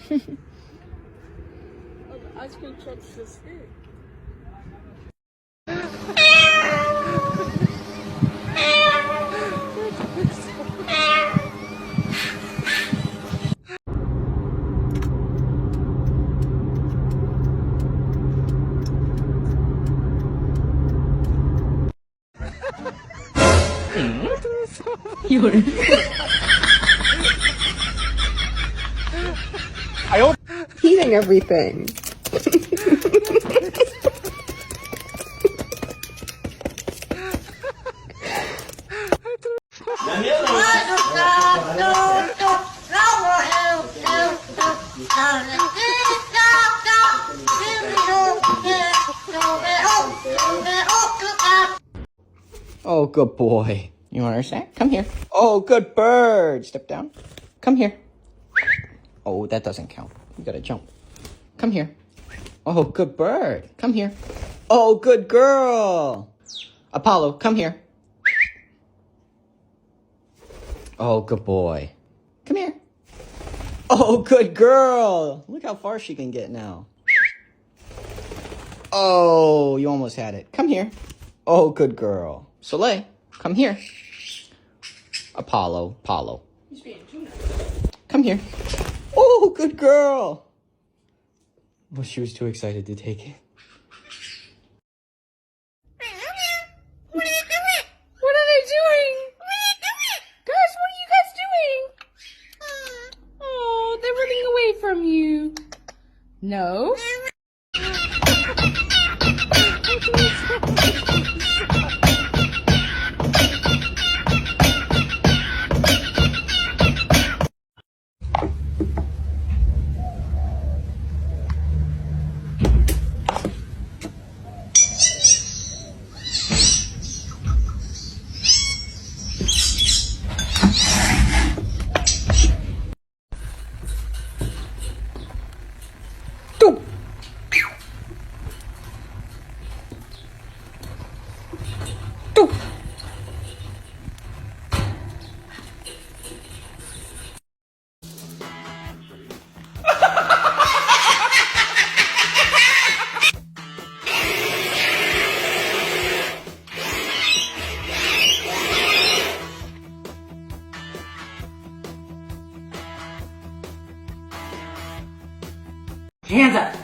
Oh, the ice cream truck's just here. Eating everything. Oh, good boy. You want our snack? Come here. Oh, good bird. Step down. Come here. Oh, that doesn't count. You gotta jump. Come here. Oh, good bird. Come here. Oh, good girl. Apollo, come here. Oh, good boy. Come here. Oh, good girl. Look how far she can get now. Oh, you almost had it. Come here. Oh, good girl. Soleil, come here. Apollo. He's being too nice. Come here. Oh, good girl. Well, she was too excited to take it. What are they doing? Guys, what are you guys doing? Oh, they're running away from you. No? Hands up.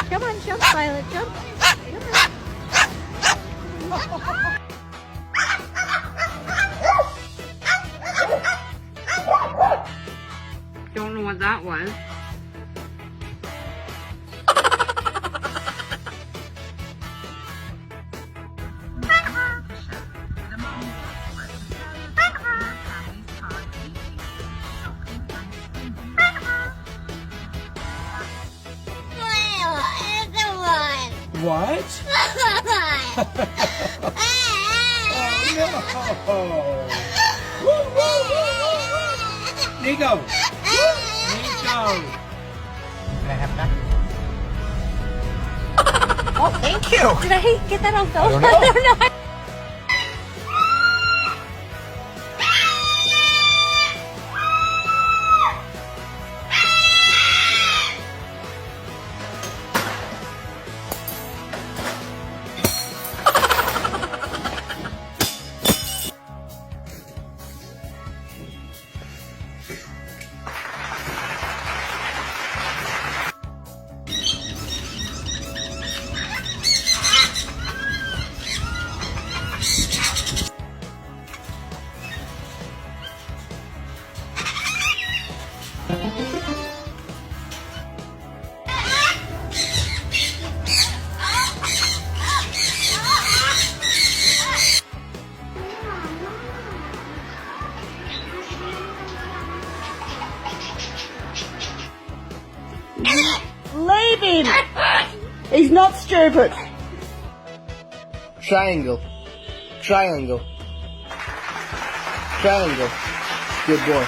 Come on, jump, Violet, jump. Don't know what that was. What? Oh, no. Nico. Nico. Can I have that? Oh, thank you. Did I get that on film? I don't know. I don't know. Leave him! He's not stupid. Triangle. Triangle. Triangle. Good boy.